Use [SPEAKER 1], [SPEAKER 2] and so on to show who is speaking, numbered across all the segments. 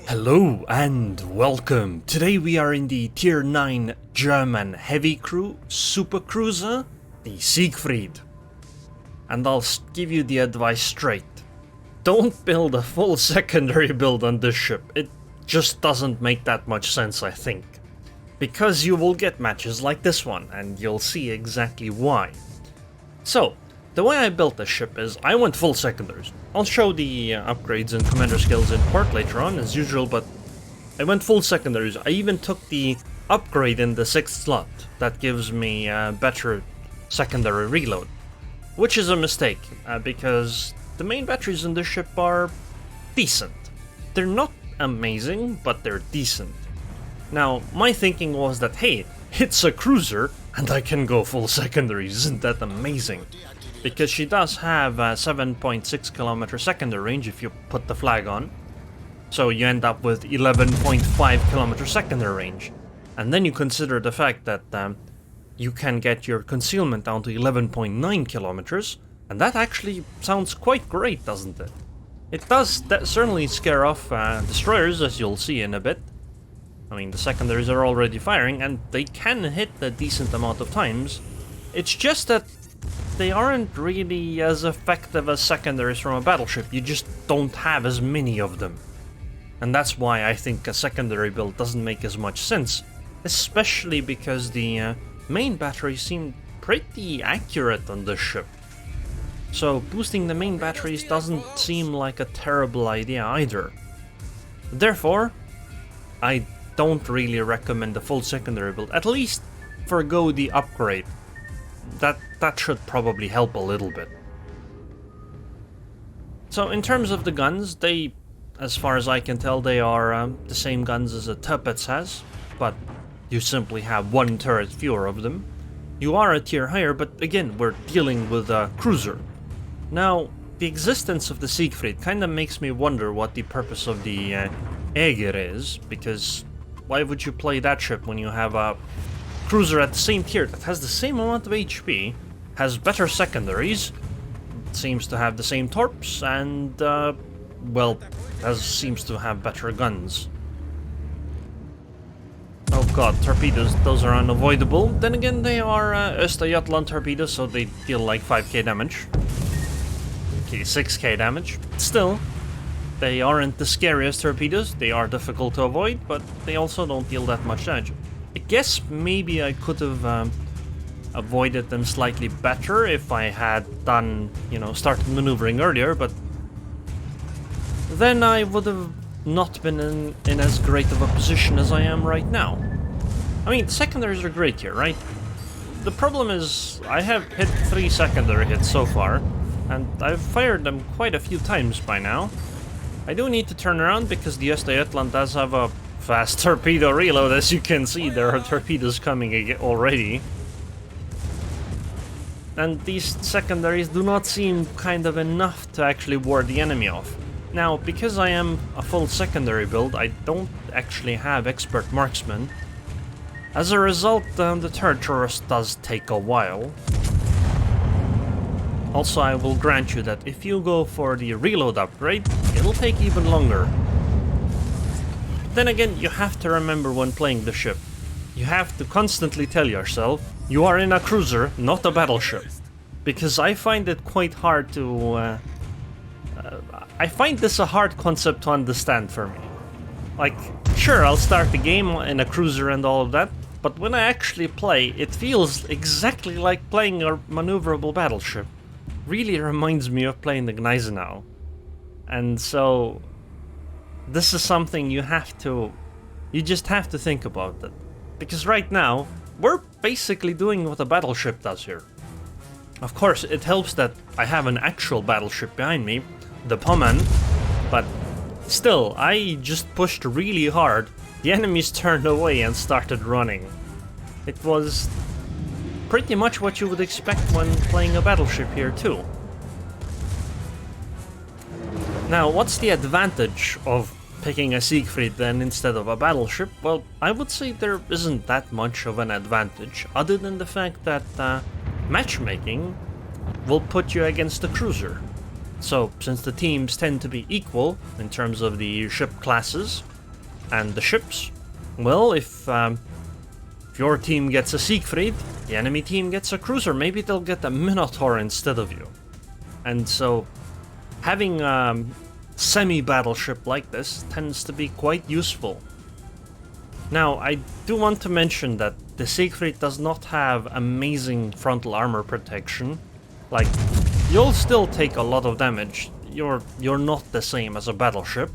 [SPEAKER 1] Hello and welcome. Today we are in the Tier 9 German heavy crew supercruiser, the Siegfried. And I'll give you the advice straight. Don't build a full secondary build on this ship. It just doesn't make that much sense, I think. Because you will get matches like this one, and you'll see exactly why. So, the way I built this ship is I went full secondaries. I'll show the upgrades and commander skills in port later on as usual, but I went full secondaries. I even took the upgrade in the 6th slot that gives me better secondary reload. Which is a mistake, because the main batteries in this ship are decent. They're not amazing, but they're decent. Now, my thinking was that, hey, it's a cruiser and I can go full secondaries, isn't that amazing? Because she does have a 7.6 kilometer secondary range if you put the flag on. So you end up with 11.5 kilometer secondary range. And then you consider the fact that you can get your concealment down to 11.9 kilometers. And that actually sounds quite great, doesn't it? It does certainly scare off destroyers, as you'll see in a bit. I mean, the secondaries are already firing, and they can hit a decent amount of times. It's just that they aren't really as effective as secondaries from a battleship. You just don't have as many of them. And that's why I think a secondary build doesn't make as much sense. Especially because the main batteries seem pretty accurate on this ship. So boosting the main batteries doesn't seem like a terrible idea either. Therefore, I don't really recommend the full secondary build, at least forgo the upgrade. That should probably help a little bit. So in terms of the guns, they, as far as I can tell, they are the same guns as a Tirpitz has, but you simply have one turret fewer of them. You are a tier higher, but again, we're dealing with a cruiser. Now, the existence of the Siegfried kinda makes me wonder what the purpose of the Aegir is, because why would you play that ship when you have a cruiser at the same tier that has the same amount of HP, has better secondaries, seems to have the same torps, and, well, seems to have better guns. Oh god, torpedoes, those are unavoidable. Then again, they are Östergötland torpedoes, so they deal like 5k damage. Okay, 6k damage. Still, they aren't the scariest torpedoes. They are difficult to avoid, but they also don't deal that much damage. I guess maybe I could have avoided them slightly better if I had done, started maneuvering earlier, but then I would have not been in as great of a position as I am right now. I mean, secondaries are great here, right? The problem is, I have hit 3 secondary hits so far, and I've fired them quite a few times by now. I do need to turn around because the Östergötland does have a fast torpedo reload. As you can see, there are torpedoes coming already. And these secondaries do not seem kind of enough to actually ward the enemy off. Now, because I am a full secondary build, I don't actually have expert marksman. As a result, the turret throwers does take a while. Also, I will grant you that if you go for the reload upgrade, it'll take even longer. Then again, you have to remember when playing the ship. You have to constantly tell yourself, you are in a cruiser, not a battleship. Because I find it quite hard to... I find this a hard concept to understand for me. Like, sure, I'll start the game in a cruiser and all of that, but when I actually play, it feels exactly like playing a maneuverable battleship. Really reminds me of playing the Gneisenau. And so... this is something you just have to think about it. Because right now, we're basically doing what a battleship does here. Of course, it helps that I have an actual battleship behind me, the Pommern, but still, I just pushed really hard, the enemies turned away and started running. It was pretty much what you would expect when playing a battleship here too. Now, what's the advantage of picking a Siegfried then instead of a battleship? Well, I would say there isn't that much of an advantage, other than the fact that matchmaking will put you against a cruiser. So, since the teams tend to be equal in terms of the ship classes and the ships, well, if your team gets a Siegfried, the enemy team gets a cruiser, maybe they'll get a Minotaur instead of you. And so, having a semi-battleship like this tends to be quite useful. Now, I do want to mention that the Siegfried does not have amazing frontal armor protection. Like, you'll still take a lot of damage. You're not the same as a battleship.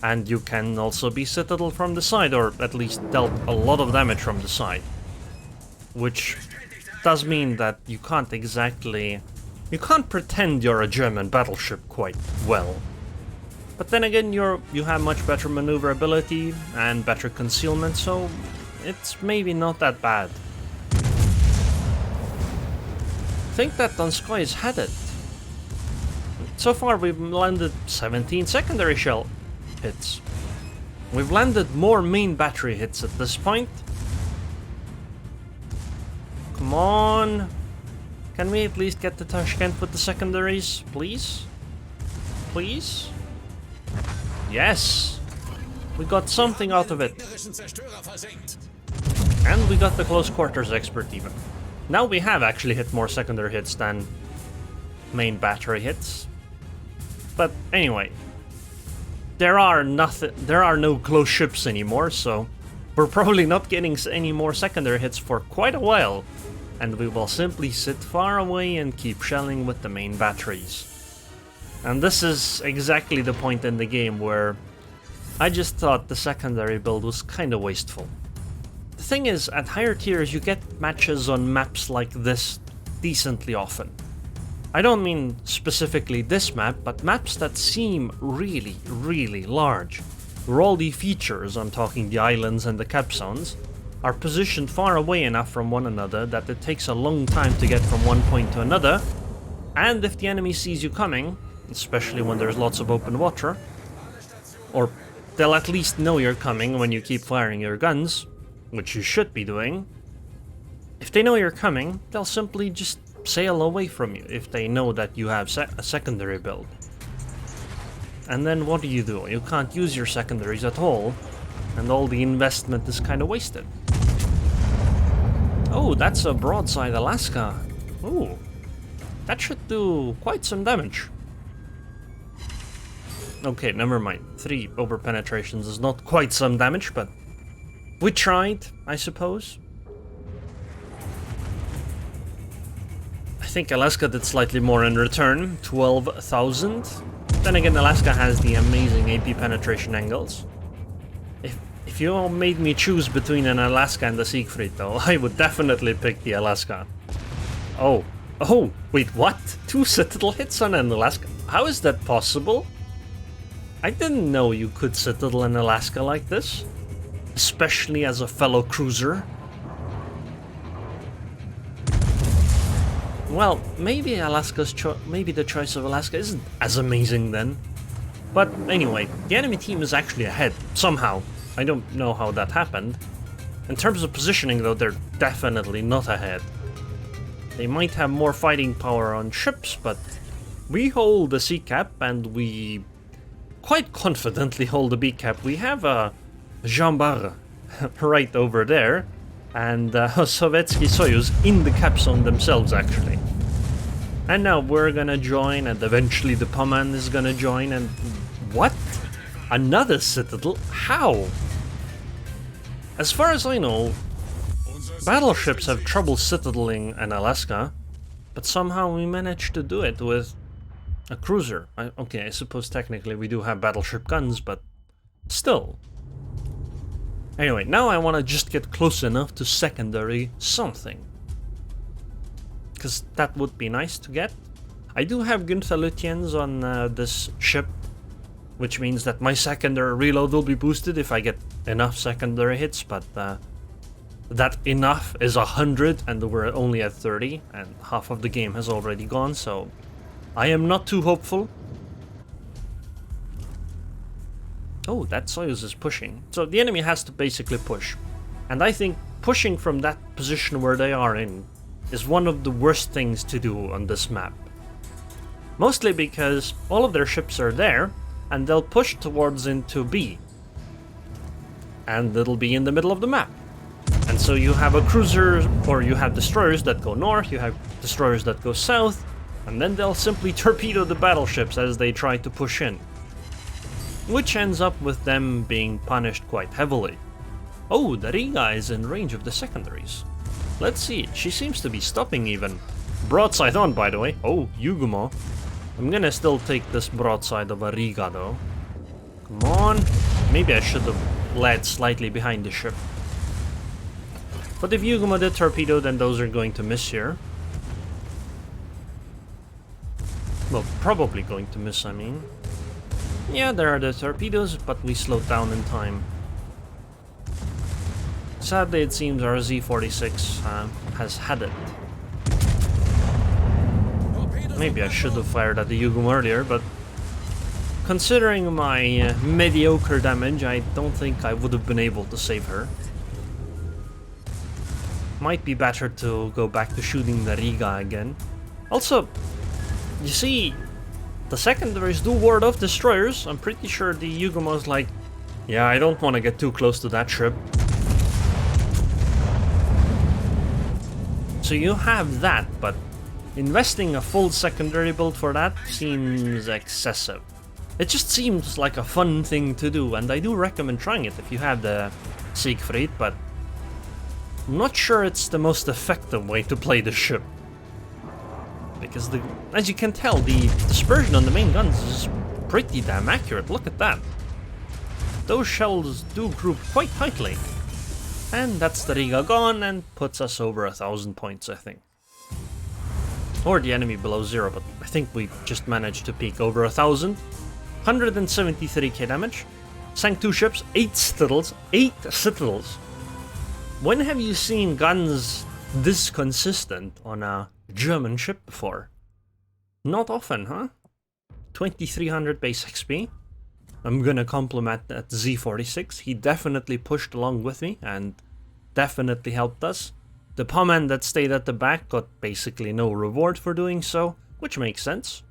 [SPEAKER 1] And you can also be citadel from the side, or at least dealt a lot of damage from the side. Which does mean that you can't pretend you're a German battleship quite well. But then again, you have much better maneuverability and better concealment, so it's maybe not that bad. I think that Donskoy is headed. So far we've landed 17 secondary shell hits. We've landed more main battery hits at this point. Come on. Can we at least get to Tashkent with the secondaries, please? Please? Yes! We got something out of it. And we got the close quarters expert even. Now we have actually hit more secondary hits than main battery hits. But anyway, there are no close ships anymore, so we're probably not getting any more secondary hits for quite a while. And we will simply sit far away and keep shelling with the main batteries. And this is exactly the point in the game where I just thought the secondary build was kinda wasteful. The thing is, at higher tiers you get matches on maps like this decently often. I don't mean specifically this map, but maps that seem really, really large, where all the features, I'm talking the islands and the cap zones, are positioned far away enough from one another that it takes a long time to get from one point to another, and if the enemy sees you coming, especially when there's lots of open water, or they'll at least know you're coming when you keep firing your guns, which you should be doing. If they know you're coming, they'll simply just sail away from you if they know that you have a secondary build. And then what do? You can't use your secondaries at all, and all the investment is kind of wasted. Oh, that's a broadside Alaska. Ooh, that should do quite some damage. Okay, never mind. 3 over penetrations is not quite some damage, but we tried, I suppose. I think Alaska did slightly more in return, 12,000. Then again, Alaska has the amazing AP penetration angles. If you made me choose between an Alaska and the Siegfried, though, I would definitely pick the Alaska. Oh, wait, what? 2 citadel hits on an Alaska? How is that possible? I didn't know you could citadel in Alaska like this, especially as a fellow cruiser. Well, maybe maybe the choice of Alaska isn't as amazing then. But anyway, the enemy team is actually ahead, somehow. I don't know how that happened. In terms of positioning though, they're definitely not ahead. They might have more fighting power on ships, but we hold the C cap and we quite confidently hold the B cap. We have a Jean Barre right over there, and Sovietsky Soyuz in the cap zone themselves actually. And now we're gonna join, and eventually the Pommern is gonna join, and what? Another citadel? How? As far as I know, battleships have trouble citadeling in Alaska, but somehow we managed to do it with a cruiser. Okay, I suppose technically we do have battleship guns, but still. Anyway, now I want to just get close enough to secondary something, because that would be nice to get. I do have Günther Lutyens on this ship, which means that my secondary reload will be boosted if I get enough secondary hits, but that enough is 100 and we're only at 30 and half of the game has already gone, so I am not too hopeful. Oh, that Soyuz is pushing. So the enemy has to basically push. And I think pushing from that position where they are in is one of the worst things to do on this map. Mostly because all of their ships are there, and they'll push towards into B. And it'll be in the middle of the map. And so you have a cruiser, or you have destroyers that go north, you have destroyers that go south, and then they'll simply torpedo the battleships as they try to push in. Which ends up with them being punished quite heavily. Oh, the Riga is in range of the secondaries. Let's see, she seems to be stopping even. Broadside on, by the way. Oh, Yugumo. I'm gonna still take this broadside of a Riga though. Come on. Maybe I should have led slightly behind the ship. But if Yugumo did torpedo, then those are going to miss here. Well, probably going to miss, I mean. Yeah, there are the torpedoes, but we slowed down in time. Sadly, it seems our Z-46 has had it. Maybe I should have fired at the Yugumo earlier, but considering my mediocre damage, I don't think I would have been able to save her. Might be better to go back to shooting the Riga again. Also, you see, the secondaries do ward off destroyers. I'm pretty sure the Yugumo's like, yeah, I don't want to get too close to that ship. So you have that, but investing a full secondary build for that seems excessive. It just seems like a fun thing to do, and I do recommend trying it if you have the Siegfried, but I'm not sure it's the most effective way to play the ship. Because, as you can tell, the dispersion on the main guns is pretty damn accurate. Look at that. Those shells do group quite tightly. And that's the Riga gone and puts us over 1,000 points, I think. Or the enemy below 0, but I think we just managed to peak over 1,000. 173k damage. Sank 2 ships, 8 citadels. 8 citadels! When have you seen guns this consistent on a German ship before? Not often, huh? 2300 base XP. I'm gonna compliment that Z46. He definitely pushed along with me and definitely helped us. The Pommen that stayed at the back got basically no reward for doing so, which makes sense.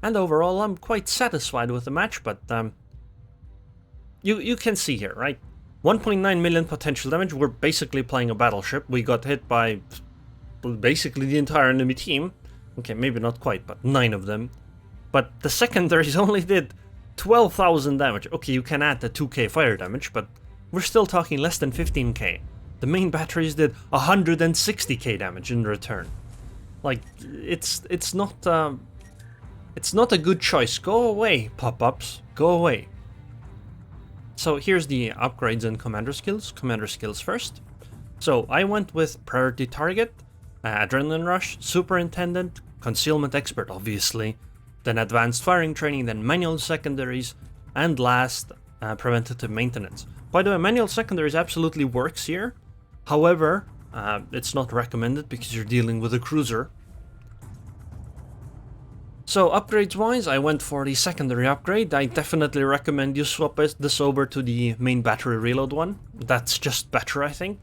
[SPEAKER 1] And overall, I'm quite satisfied with the match, but you can see here, right? 1.9 million potential damage. We're basically playing a battleship. We got hit by basically the entire enemy team. Okay, maybe not quite, but 9 of them. But the secondaries only did 12,000 damage. Okay, you can add the 2k fire damage, but we're still talking less than 15k. The main batteries did 160k damage in return. Like, it's not a good choice. Go away, pop-ups. Go away. So here's the upgrades and commander skills. Commander skills first. So I went with Priority Target, Adrenaline Rush, Superintendent, Concealment Expert, obviously, then Advanced Firing Training, then Manual Secondaries, and last, Preventative Maintenance. By the way, Manual Secondaries absolutely works here. However, it's not recommended because you're dealing with a cruiser. So upgrades wise, I went for the secondary upgrade. I definitely recommend you swap this over to the main battery reload one. That's just better, I think.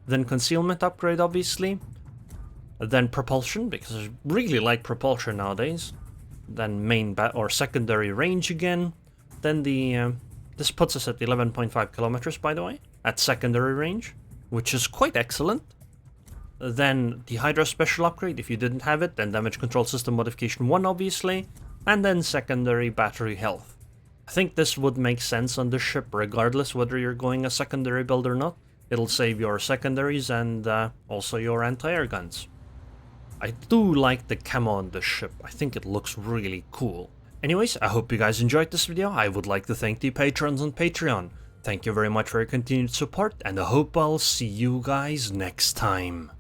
[SPEAKER 1] Then concealment upgrade, obviously. Then propulsion, because I really like propulsion nowadays. Then main or secondary range again. Then the this puts us at 11.5 kilometers, by the way, at secondary range, which is quite excellent. Then the Hydra special upgrade, if you didn't have it, then damage control system modification 1, obviously, and then secondary battery health. I think this would make sense on the ship regardless whether you're going a secondary build or not. It'll save your secondaries and also your anti-air guns. I do like the camo on the ship. I think it looks really cool. Anyways, I hope you guys enjoyed this video. I would like to thank the patrons on Patreon. Thank you very much for your continued support, and I hope I'll see you guys next time.